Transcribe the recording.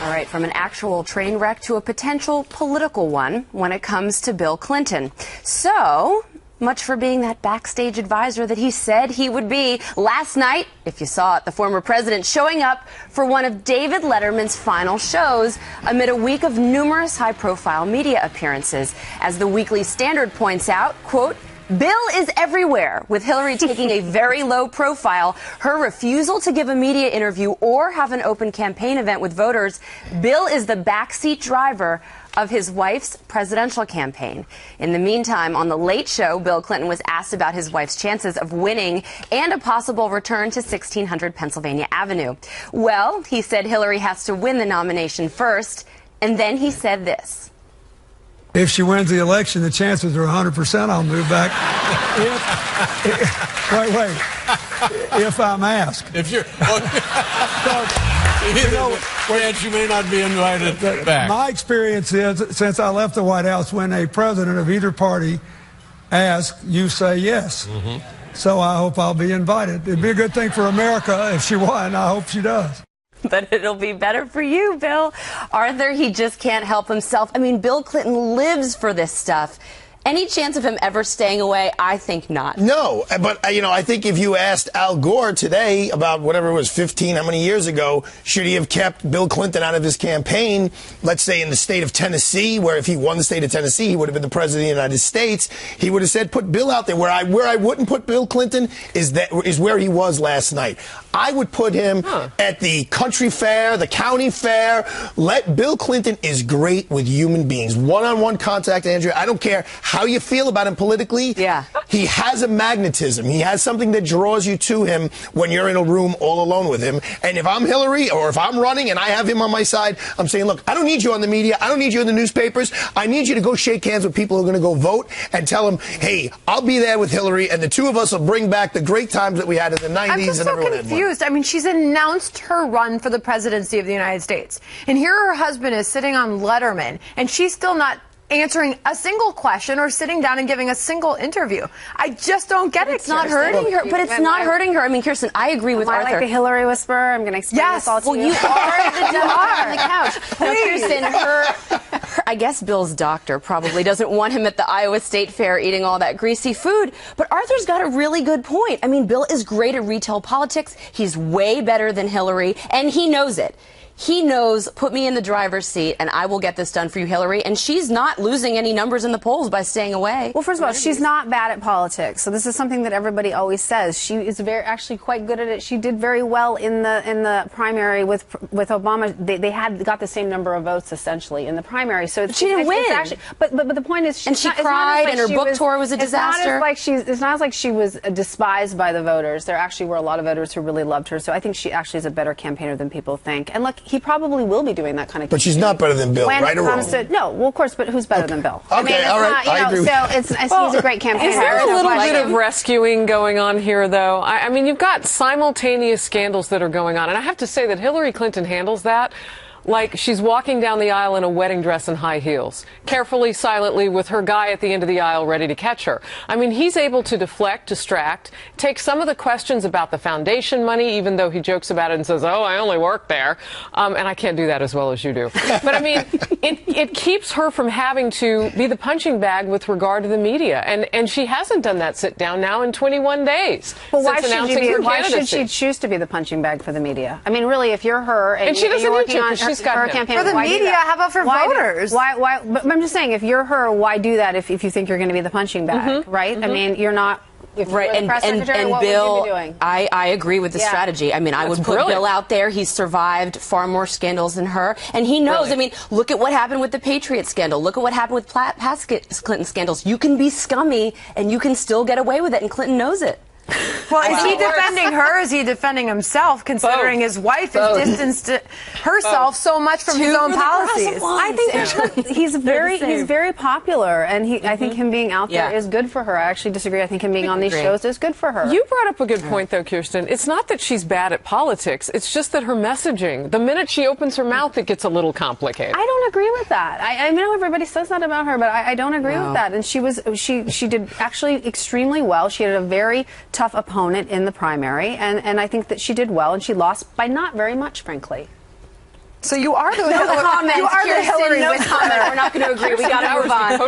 All right, from an actual train wreck to a potential political one when it comes to Bill Clinton. So much for being that backstage advisor that he said he would be. Last night, if you saw it, the former president showing up for one of David Letterman's final shows amid a week of numerous high-profile media appearances. As the Weekly Standard points out, quote, Bill is everywhere, with Hillary taking a very low profile. Her refusal to give a media interview or have an open campaign event with voters. Bill is the backseat driver of his wife's presidential campaign. In the meantime, on The Late Show, Bill Clinton was asked about his wife's chances of winning and a possible return to 1600 Pennsylvania Avenue. Well, he said Hillary has to win the nomination first, and then he said this. If she wins the election, the chances are 100% I'll move back. If I'm asked. If you're... you may not be invited back. My experience is, since I left the White House, when a president of either party asks, you say yes. Mm-hmm. So I hope I'll be invited. It'd be a good thing for America if she won. I hope she does. But it'll be better for you, Bill. Arthur, he just can't help himself. I mean, Bill Clinton lives for this stuff. Any chance of him ever staying away? I think not. No, but, I think if you asked Al Gore today about whatever it was, 15, how many years ago, should he have kept Bill Clinton out of his campaign, let's say in the state of Tennessee, where if he won the state of Tennessee, he would have been the president of the United States, he would have said, put Bill out there. Where I wouldn't put Bill Clinton is where he was last night. I would put him at the country fair, the county fair. Bill Clinton is great with human beings. One-on-one contact, Andrea. I don't care how you feel about him politically. Yeah. He has a magnetism. He has something that draws you to him when you're in a room all alone with him. And if I'm Hillary or if I'm running and I have him on my side, I'm saying, look, I don't need you on the media. I don't need you in the newspapers. I need you to go shake hands with people who are going to go vote and tell them, hey, I'll be there with Hillary and the two of us will bring back the great times that we had in the 90s. I'm just so confused. I mean, she's announced her run for the presidency of the United States. And here her husband is sitting on Letterman, and she's still not answering a single question or sitting down and giving a single interview. I just don't get it. It's not hurting her, but it's not hurting her. I mean, Kirsten, I agree with Arthur. I like the Hillary whisperer. I'm going to explain this all to you. Well, you are the Democrat on the couch. Now, Kirsten, I guess Bill's doctor probably doesn't want him at the Iowa State Fair eating all that greasy food, but Arthur's got a really good point. I mean, Bill is great at retail politics. He's way better than Hillary, and he knows it. He knows, put me in the driver's seat and I will get this done for you, Hillary. And she's not losing any numbers in the polls by staying away. Well, first of all, she's not bad at politics. So this is something that everybody always says. She is actually quite good at it. She did very well in the primary with Obama. They got the same number of votes essentially in the primary. So she didn't win. Actually, but the point is, she cried and her book tour was a disaster. It's not like she was despised by the voters. There actually were a lot of voters who really loved her. So I think she actually is a better campaigner than people think. And look, he probably will be doing that kind of campaign. But she's not better than Bill, right or wrong? No, well, of course, but who's better than Bill? Okay, all right, I agree. So he's a great campaigner. Is there a little bit of rescuing going on here, though? I mean, you've got simultaneous scandals that are going on, and I have to say that Hillary Clinton handles that like she's walking down the aisle in a wedding dress and high heels, carefully, silently, with her guy at the end of the aisle ready to catch her. I mean, he's able to deflect, distract, take some of the questions about the foundation money, even though he jokes about it and says, oh, I only work there. And I can't do that as well as you do. But, I mean, it keeps her from having to be the punching bag with regard to the media. And she hasn't done that sit down now in 21 days. But why should she choose to be the punching bag for the media? I mean, really, if you're her and she doesn't need to, because she's got her campaign for the media, how about for voters? Why? But I'm just saying, if you're her, why do that if you think you're going to be the punching bag, right? I mean, you're not. Right, and Bill, I agree with the strategy. I mean, I would put Bill out there. He's survived far more scandals than her, and he knows. I mean, look at what happened with the Patriot scandal. Look at what happened with past Clinton scandals. You can be scummy, and you can still get away with it, and Clinton knows it. Well, is he defending her? Is he defending himself, considering his wife has distanced herself so much from his own policies? I think he's very popular, and I think him being out there is good for her. I actually disagree. I think him being on these shows is good for her. You brought up a good point, though, Kirsten. It's not that she's bad at politics. It's just that her messaging, the minute she opens her mouth, it gets a little complicated. I don't agree with that. I know everybody says that about her, but I don't agree with that. And she did actually extremely well. She had a very tough opponent in the primary, and I think that she did well, and she lost by not very much, frankly. So you are the No comment, you are the Kirsten, Hillary no whisperer. comment. We're not going to agree. We got to move on.